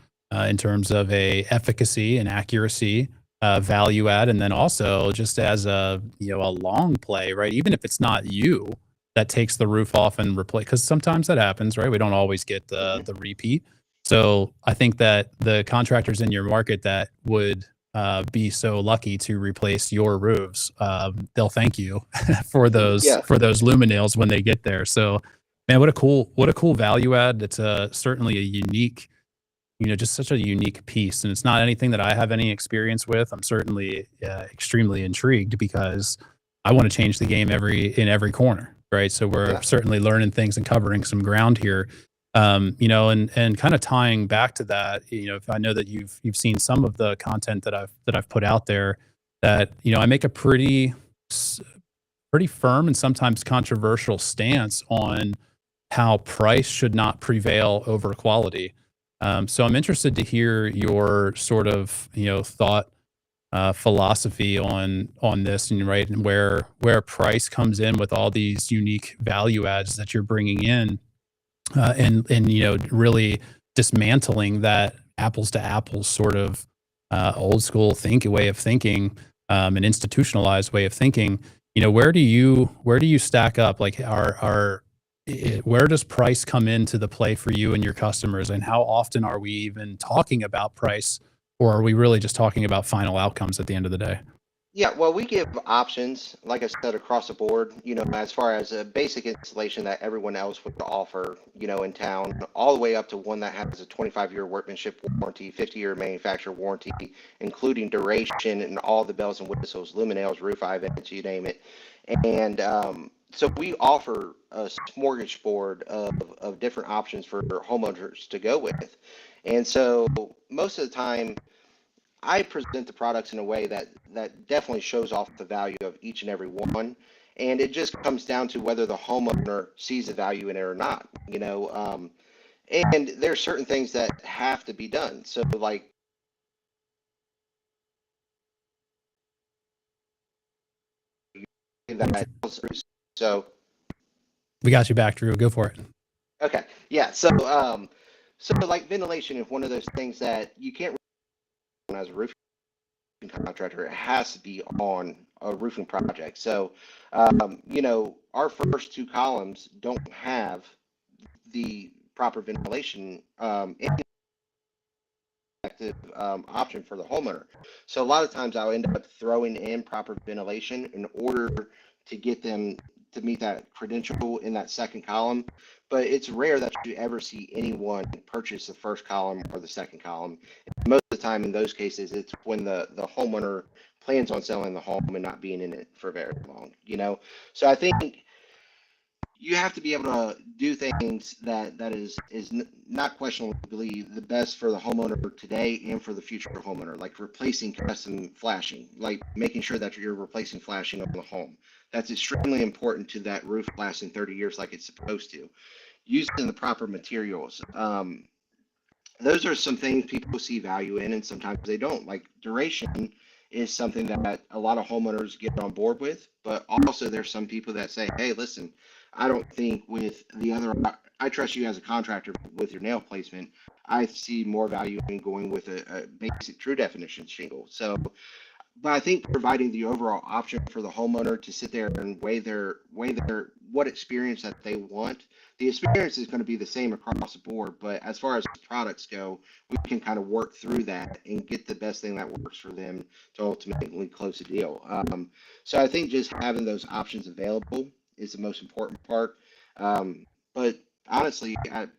in terms of a efficacy and accuracy, value add, and then also just as a long play, right? Even if it's not you that takes the roof off and replace, because sometimes that happens, right? We don't always get Hmm. the repeat. So I think that the contractors in your market that would be so lucky to replace your roofs, they'll thank you for those Yeah. luminails when they get there. So, man, what a cool value add. It's certainly a unique, just such a unique piece, and it's not anything that I have any experience with. I'm certainly extremely intrigued because I want to change the game in every corner, right? So we're Yeah. certainly learning things and covering some ground here. And kind of tying back to that, if I know that you've seen some of the content that I've put out there, that I make a pretty firm and sometimes controversial stance on how price should not prevail over quality. So I'm interested to hear your sort of thought, philosophy on this, and right, and where price comes in with all these unique value adds that you're bringing in, and really dismantling that apples to apples sort of old school way of thinking, an institutionalized way of thinking. Where do you stack up? Like, where does price come into the play for you and your customers, and how often are we even talking about price, or are we really just talking about final outcomes at the end of the day? Yeah, well, we give options, like I said, across the board, as far as a basic installation that everyone else would offer, in town, all the way up to one that has a 25-year workmanship warranty, 50-year manufacturer warranty, including duration and all the bells and whistles, luminaires, roof vents, you name it. And so we offer a smorgasbord of different options for homeowners to go with. And so most of the time, I present the products in a way that definitely shows off the value of each and every one. And it just comes down to whether the homeowner sees the value in it or not. And there are certain things that have to be done. So, like, that. So, We got you back, Drew. Go for it. okay. Yeah. So like ventilation is one of those things that you can't as a roofing contractor. It has to be on a roofing project. So, our first two columns don't have the proper ventilation, effective option for the homeowner. So a lot of times I'll end up throwing in proper ventilation in order to get them to meet that credential in that second column. But it's rare that you ever see anyone purchase the first column or the second column. Most of the time in those cases, it's when the homeowner plans on selling the home and not being in it for very long. So I think you have to be able to do things that is not questionably the best for the homeowner today and for the future homeowner, like replacing custom flashing, like making sure that you're replacing flashing on the home. That's extremely important to that roof lasting 30 years like it's supposed to. Using the proper materials. Those are some things people see value in, and sometimes they don't. Like duration is something that a lot of homeowners get on board with, but also there's some people that say, "Hey, listen, I don't think with the other, I trust you as a contractor with your nail placement. I see more value in going with a basic true definition shingle." So but I think providing the overall option for the homeowner to sit there and weigh their what experience that they want. The experience is going to be the same across the board, but as far as products go, we can kind of work through that and get the best thing that works for them to ultimately close the deal. So I think just having those options available is the most important part. But honestly,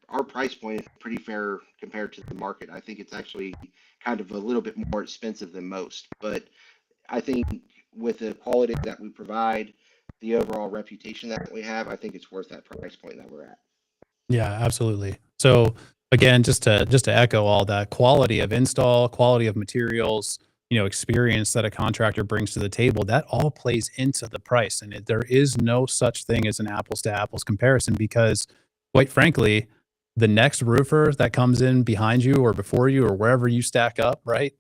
our price point is pretty fair compared to the market. I think it's actually kind of a little bit more expensive than most, but I think with the quality that we provide, the overall reputation that we have, I think it's worth that price point that we're at. Yeah, absolutely. So again, just to echo all that, quality of install, quality of materials, experience that a contractor brings to the table, that all plays into the price. And there is no such thing as an apples to apples comparison because, quite frankly, the next roofer that comes in behind you or before you or wherever you stack up, right?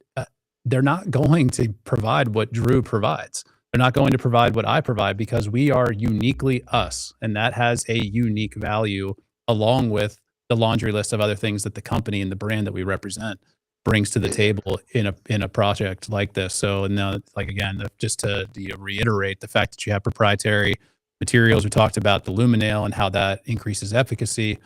They're not going to provide what Drew provides. They're not going to provide what I provide because we are uniquely us, and that has a unique value along with the laundry list of other things that the company and the brand that we represent brings to the It- table in a project like this. So now, like again, just to reiterate the fact that you have proprietary materials, we talked about the Luminail and how that increases efficacy.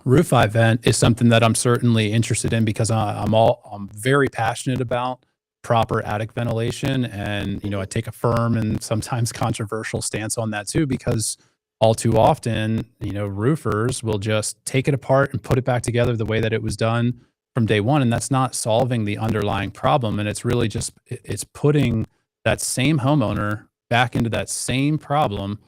Roof vent is something that I'm certainly interested in because I'm very passionate about proper attic ventilation, and I take a firm and sometimes controversial stance on that too because all too often roofers will just take it apart and put it back together the way that it was done from day one, and that's not solving the underlying problem, and it's really just it's putting that same homeowner back into that same problem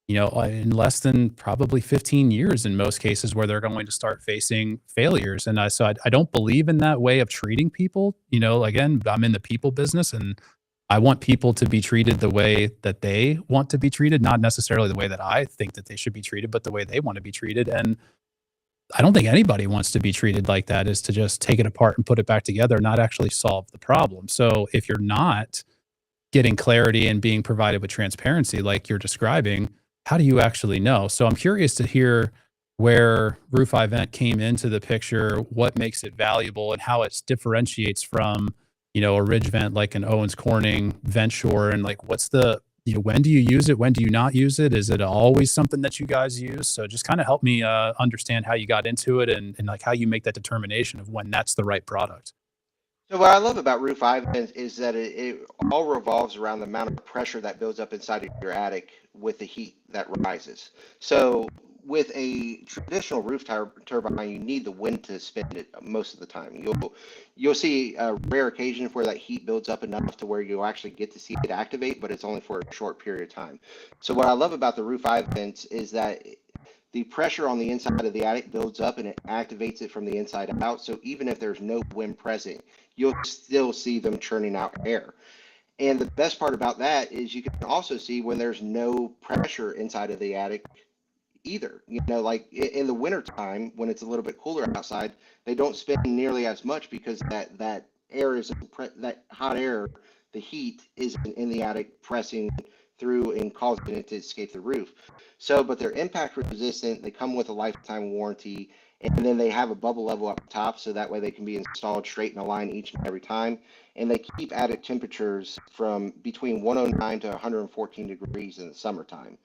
in less than probably 15 years in most cases where they're going to start facing failures. And I don't believe in that way of treating people. Again, I'm in the people business and I want people to be treated the way that they want to be treated, not necessarily the way that I think that they should be treated, but the way they want to be treated. And I don't think anybody wants to be treated like that, is to just take it apart and put it back together, not actually solve the problem. So if you're not getting clarity and being provided with transparency like you're describing, how do you actually know? So I'm curious to hear where Roof Vent came into the picture, what makes it valuable, and how it differentiates from, a ridge vent like an Owens Corning Venture, and like what's the when do you use it? When do you not use it? Is it always something that you guys use? So just kind of help me understand how you got into it and like how you make that determination of when that's the right product. So what I love about roof vents is that it all revolves around the amount of pressure that builds up inside of your attic with the heat that rises. So with a traditional turbine, you need the wind to spin it most of the time. You'll see a rare occasion where that heat builds up enough to where you'll actually get to see it activate, but it's only for a short period of time. So what I love about the roof vents is that the pressure on the inside of the attic builds up and it activates it from the inside out. So even if there's no wind present, you'll still see them churning out air. And the best part about that is you can also see when there's no pressure inside of the attic either. Like in the wintertime, when it's a little bit cooler outside, they don't spin nearly as much because that air is that hot air, the heat is in the attic pressing through and causing it to escape the roof. So, but they're impact resistant. They come with a lifetime warranty, and then they have a bubble level up top, so that way they can be installed straight in a line each and every time. And they keep attic temperatures from between 109 to 114 degrees in the summertime.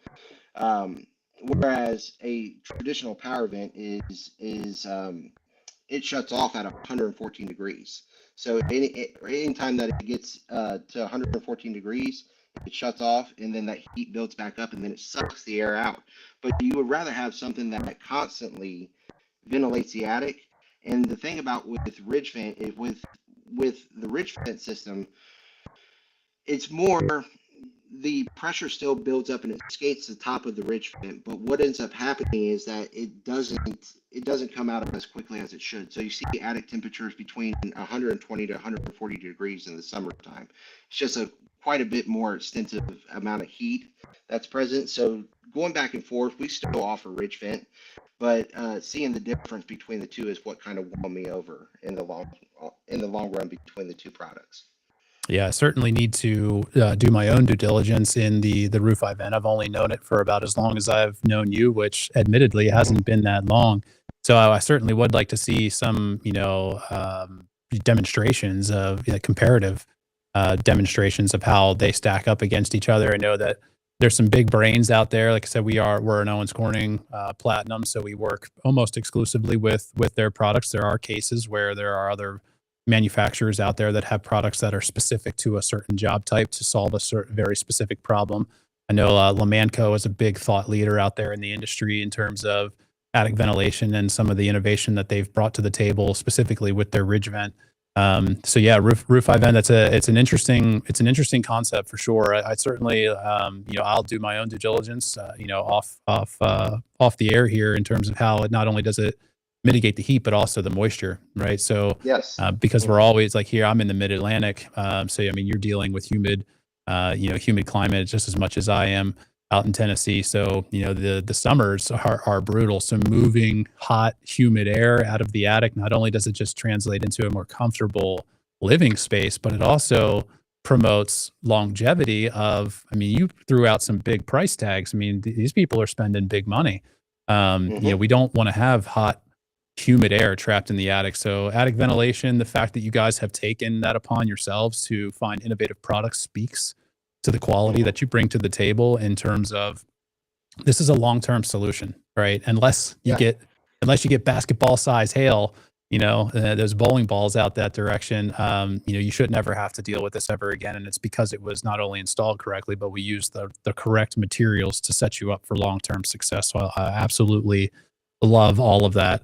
Whereas a traditional power vent is it shuts off at 114 degrees. So anytime that it gets to 114 degrees, it shuts off, and then that heat builds back up, and then it sucks the air out. But you would rather have something that constantly ventilates the attic. And the thing about with ridge vent is with the ridge vent system, it's more the pressure still builds up and it skates the top of the ridge vent, but what ends up happening is that it doesn't come out as quickly as it should. So you see attic temperatures between 120 to 140 degrees in the summertime. It's just quite a bit more extensive amount of heat that's present. So going back and forth, we still offer ridge vent, but seeing the difference between the two is what kind of won me over in the long run between the two products. Yeah, I certainly need to do my own due diligence in the roof event. I've only known it for about as long as I've known you, which admittedly hasn't been that long. So I certainly would like to see some, demonstrations of comparative demonstrations of how they stack up against each other. I know that there's some big brains out there. Like I said, we're an Owens Corning Platinum, so we work almost exclusively with their products. There are cases where there are other manufacturers out there that have products that are specific to a certain job type to solve a certain very specific problem. I know Lamanco is a big thought leader out there in the industry in terms of attic ventilation and some of the innovation that they've brought to the table, specifically with their ridge vent. So yeah, roof high vent. It's an interesting concept for sure. I certainly, I'll do my own due diligence, off the air here in terms of how it not only does it mitigate the heat, but also the moisture, right? So, Yes. because we're Mhm. always like here, I'm in the Mid Atlantic, so I mean, you're dealing with humid climate just as much as I am out in Tennessee. So, the summers are brutal. So moving hot, humid air out of the attic, not only does it just translate into a more comfortable living space, but it also promotes longevity of, I mean, you threw out some big price tags. I mean, these people are spending big money. Mhm. We don't want to have hot, humid air trapped in the attic. So attic ventilation, the fact that you guys have taken that upon yourselves to find innovative products speaks to the quality Mhm. that you bring to the table in terms of this is a long-term solution, right? Yeah. Unless you get basketball size hail, those bowling balls out that direction, you should never have to deal with this ever again. And it's because it was not only installed correctly, but we used the correct materials to set you up for long-term success. So I absolutely love all of that.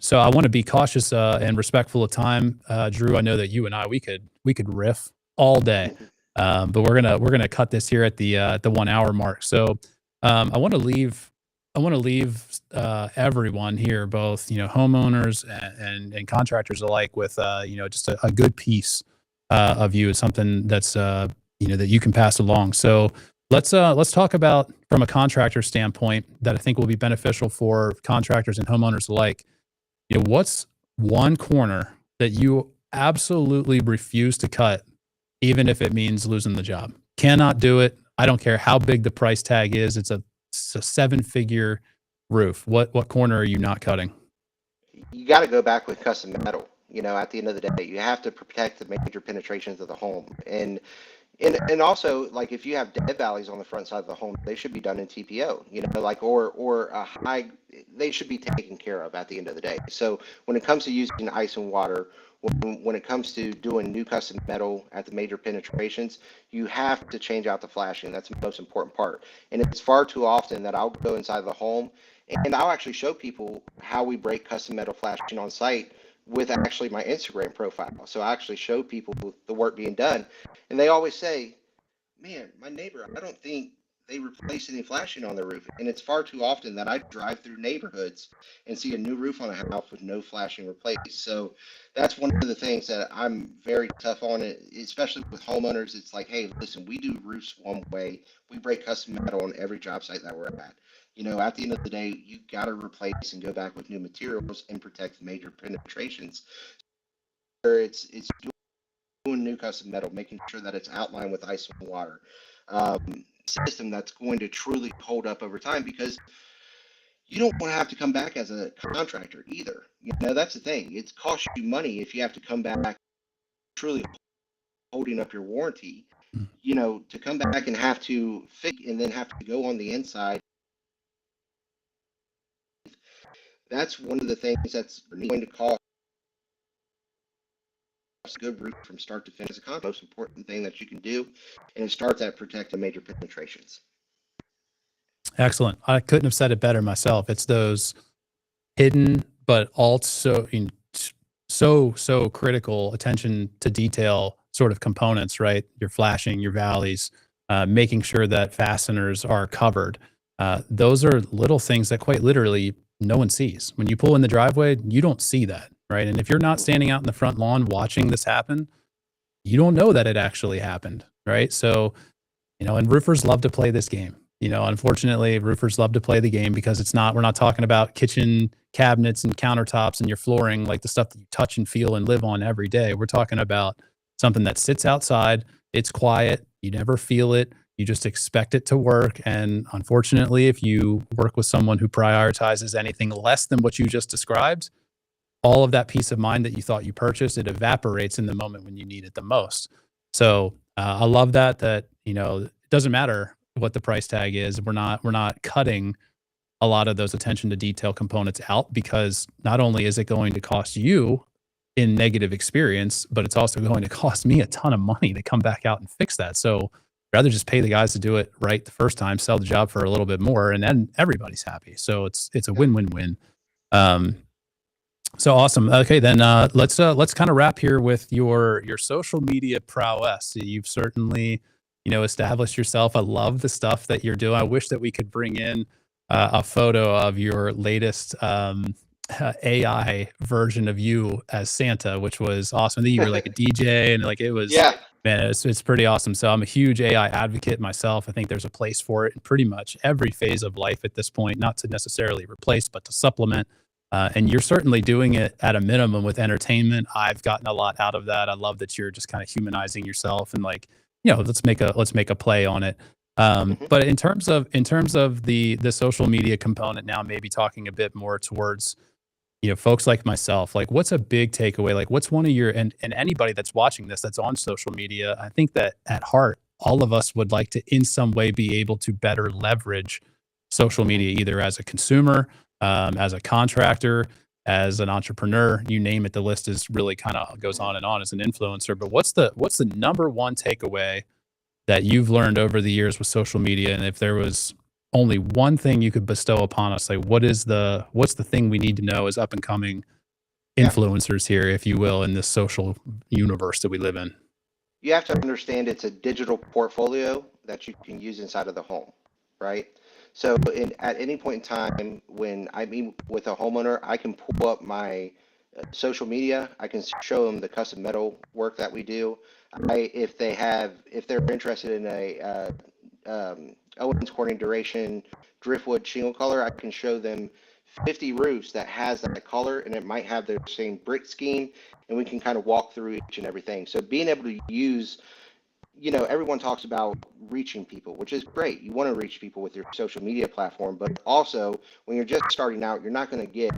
So I want to be cautious and respectful of time. Drew, I know that you and I we could riff all day, Mhm. but we're gonna cut this here at the 1 hour mark. So I want to leave everyone here, both homeowners and contractors alike, with just a good piece of you. It's something that's that you can pass along. So let's talk about from a contractor standpoint that I think will be beneficial for contractors and homeowners alike. What's one corner that you absolutely refuse to cut, even if it means losing the job? Cannot do it. I don't care how big the price tag is. It's a seven-figure roof. What corner are you not cutting? You got to go back with custom metal. At the end of the day, you have to protect the major penetrations of the home, and also, like, if you have dead valleys on the front side of the home, they should be done in TPO. Like, or a high, they should be taken care of at the end of the day. So when it comes to using ice and water, when it comes to doing new custom metal at the major penetrations, you have to change out the flashing. That's the most important part. And it's far too often that I'll go inside the home and I'll actually show people how we break custom metal flashing on site with actually my Instagram profile. So I actually show people the work being done, and they always say, "Man, my neighbor, I don't think they replaced any flashing on the roof." And it's far too often that I drive through neighborhoods and see a new roof on a house with no flashing replaced. So that's one of the things that I'm very tough on it, especially with homeowners. It's like, hey, listen, we do roofs one way. We break custom metal on every job site that we're at. At the end of the day, you got to replace and go back with new materials and protect major penetrations. Where it's doing new custom metal, making sure that it's outlined with ice and water, system that's going to truly hold up over time, because you don't want to have to come back as a contractor either. That's the thing. It's cost you money if you have to come back truly holding up your warranty. To come back and have to fix and then have to go on the inside. That's one of the things that's going to cost a good roof from start to finish. It's the most important thing that you can do, and it starts at protecting major penetrations. Excellent. I couldn't have said it better myself. It's those hidden, but also so critical attention to detail sort of components, right? Your flashing, your valleys, making sure that fasteners are covered. Those are little things that quite literally no one sees. When you pull in the driveway, you don't see that, right? And if you're not standing out in the front lawn watching this happen, you don't know that it actually happened, right? So and roofers love to play this game. Unfortunately, roofers love to play the game because we're not talking about kitchen cabinets and countertops and your flooring, like the stuff that you touch and feel and live on every day. We're talking about something that sits outside. It's quiet. You never feel it. You just expect it to work. And unfortunately, if you work with someone who prioritizes anything less than what you just described, all of that peace of mind that you thought you purchased, it evaporates in the moment when you need it the most. So I love that it doesn't matter what the price tag is. We're not cutting a lot of those attention to detail components out, because not only is it going to cost you in negative experience, but it's also going to cost me a ton of money to come back out and fix that. So rather just pay the guys to do it right the first time, sell the job for a little bit more, and then everybody's happy. So it's a Yeah. win-win-win. Um, So awesome. Okay, then let's kind of wrap here with your social media prowess. You've certainly, established yourself. I love the stuff that you're doing. I wish that we could bring in a photo of your latest AI version of you as Santa, which was awesome. I think you were like a DJ, and like it was, Yeah, man, it's pretty awesome. So I'm a huge AI advocate myself. I think there's a place for it in pretty much every phase of life at this point, not to necessarily replace, but to supplement. And you're certainly doing it at a minimum with entertainment. I've gotten a lot out of that. I love that you're just kind of humanizing yourself and like, let's make a play on it. mhm, But in terms of the social media component now, maybe talking a bit more towards folks like myself, like what's a big takeaway? Like what's one of your and anybody that's watching this that's on social media, I think that at heart, all of us would like to in some way be able to better leverage social mhm. media, either as a consumer, as a contractor, as an entrepreneur, you name it, the list is really kind of goes on and on as an influencer. But what's the number one takeaway that you've learned over the years with social media? And if there was only one thing you could bestow upon us, like what's the thing we need to know as up and coming Yeah. influencers here, if you will, in this social universe that we live in? You have to understand it's a digital portfolio that you can use inside of the home, right? So at any point in time when I meet with a homeowner, I can pull up my social media. I can show them the custom metal work that we do. If they're interested in Owens Corning Duration driftwood shingle color, I can show them 50 roofs that has that color, and it might have the same brick scheme, and we can kind of walk through each and everything. So being able to use, everyone talks about reaching people, which is great. You want to reach people with your social media platform, but also when you're just starting out, you're not going to get,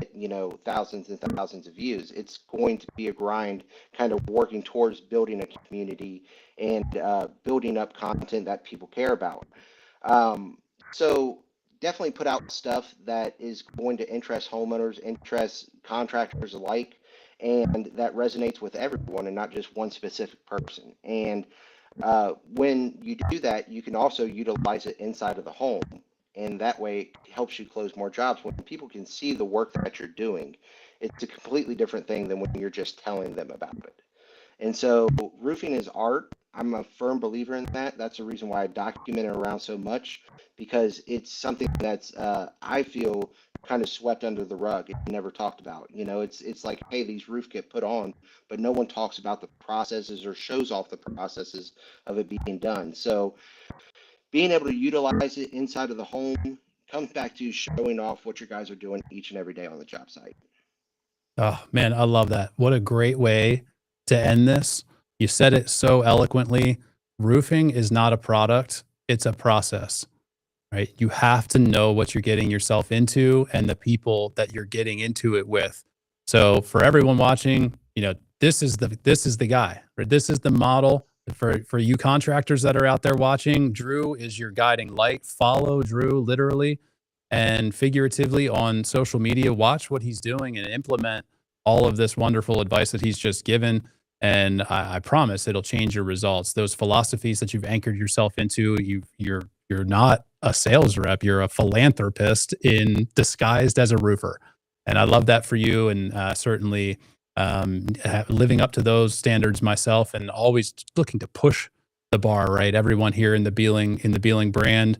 thousands and thousands of views. It's going to be a grind, kind of working towards building a community and building up content that people care about. Um, so definitely put out stuff that is going to interest homeowners, interest contractors alike, and that resonates with everyone and not just one specific person. And when you do that, you can also utilize it inside of the home. And that way it helps you close more jobs. When people can see the work that you're doing, it's a completely different thing than when you're just telling them about it. And so roofing is art. I'm a firm believer in that. That's the reason why I document it around so much, because it's something that's I feel kind of swept under the rug and never talked about. It's like, hey, these roofs get put on, but no one talks about the processes or shows off the processes of it being done. So being able to utilize it inside of the home comes back to showing off what your guys are doing each and every day on the job site. Oh, man, I love that. What a great way to end this. You said it so eloquently. Roofing is not a product, it's a process, right? You have to know what you're getting yourself into and the people that you're getting into it with. So for everyone watching, this is the guy, right? This is the model for you contractors that are out there watching. Drew is your guiding light. Follow Drew literally and figuratively on social media. Watch what he's doing and implement all of this wonderful advice that he's just given. And I promise it'll change your results. Those philosophies that you've anchored yourself into, you're not a sales rep, you're a philanthropist in disguised as a roofer. And I love that for you. And certainly living up to those standards myself, and always looking to push the bar, right? Everyone here in the Beeling brand,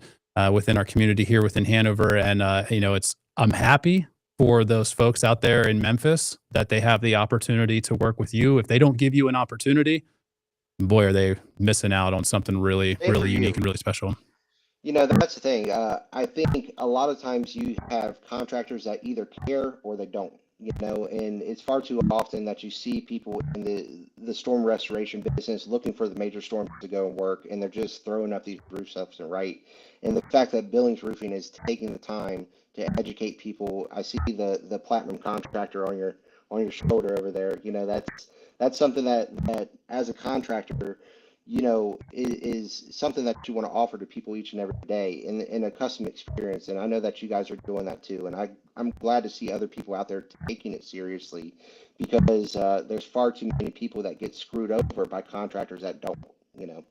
within our community here within Hanover. And, I'm happy for those folks out there in Memphis that they have the opportunity to work with you. If they don't give you an opportunity, boy, are they missing out on something really, Same for really unique you. and really special. That's the thing. I think a lot of times you have contractors that either care or they don't. And it's far too often that you see people in the storm restoration business looking for the major storms to go and work, and they're just throwing up these roofs left and right. And the fact that Billings Roofing is taking the time to educate people, I see the platinum contractor on your shoulder over there. That's something that as a contractor, is something that you want to offer to people each and every day in a custom experience. And I know that you guys are doing that too. And I'm glad to see other people out there taking it seriously, because there's far too many people that get screwed over by contractors that don't, you know.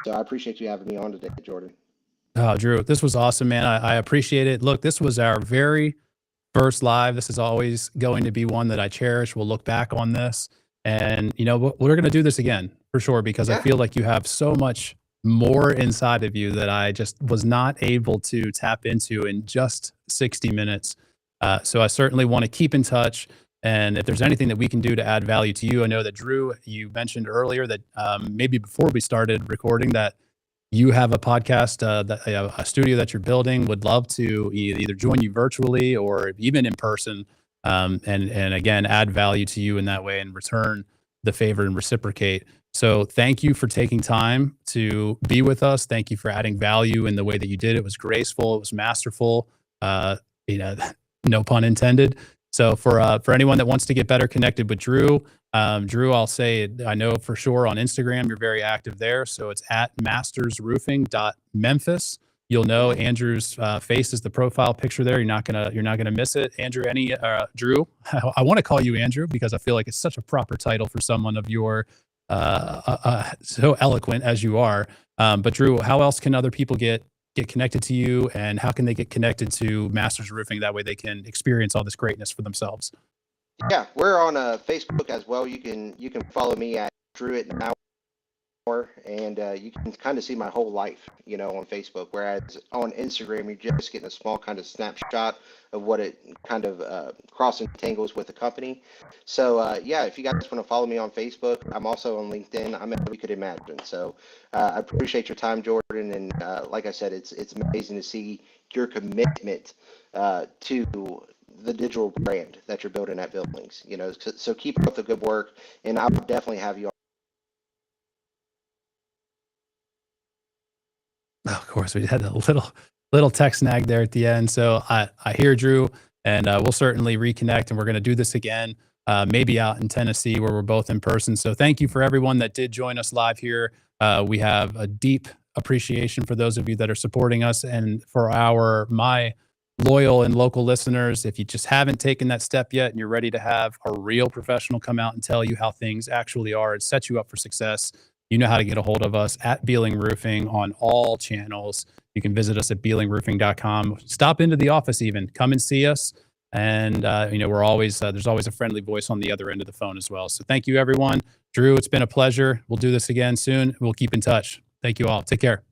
So I appreciate you having me on today, Jordan. Oh, Drew, this was awesome, man. I appreciate it. Look, this was our very first live. This is always going to be one that I cherish. We'll look back on this, and we're going to do this again for sure, because I Yeah. feel like you have so much more inside of you that I just was not able to tap into in just 60 minutes. So I certainly want to keep in touch. And if there's anything that we can do to add value to you, I know that Drew, you mentioned earlier that maybe before we started recording that you have a podcast, a studio that you're building. Would love to either join you virtually or even in person, and again add value to you in that way and return the favor and reciprocate. So thank you for taking time to be with us. Thank you for adding value in the way that you did. It was graceful. It was masterful. Uh, you know, no pun intended. So for anyone that wants to get better connected with Drew, Drew, I'll say I know for sure on Instagram you're very active there. So it's at mastersroofing.memphis. You'll know Andrew's face is the profile picture there. You're not gonna miss it. Andrew, Drew, I want to call you Andrew because I feel like it's such a proper title for someone of your so eloquent as you are. But Drew, how else can other people get connected to you, and how can they get connected to Masters Roofing? That way they can experience all this greatness for themselves. Yeah, we're on Facebook as well. You can follow me at Drew It Now, and you can kind of see my whole life, on Facebook. Whereas on Instagram, you're just getting a small kind of snapshot of what it kind of cross entangles with the company. So yeah, if you guys want to follow me on Facebook, I'm also on LinkedIn. I'm everywhere you could imagine. So I appreciate your time, Jordan, and like I said, it's amazing to see your commitment to the digital brand that you're building at Buildings. So keep up the good work, and I'll definitely have you on. Of course, we had a little tech snag there at the end. So I hear Drew, and we'll certainly reconnect, and we're going to do this again, maybe out in Tennessee where we're both in person. So thank you for everyone that did join us live here. We have a deep appreciation for those of you that are supporting us, and for my loyal and local listeners. If you just haven't taken that step yet and you're ready to have a real professional come out and tell you how things actually are and set you up for success, you know how to get a hold of us at Beeling Roofing on all channels. You can visit us at beelingroofing.com. Stop into the office even. Come and see us. And, we're always, there's always a friendly voice on the other end of the phone as well. So thank you, everyone. Drew, it's been a pleasure. We'll do this again soon. We'll keep in touch. Thank you all. Take care.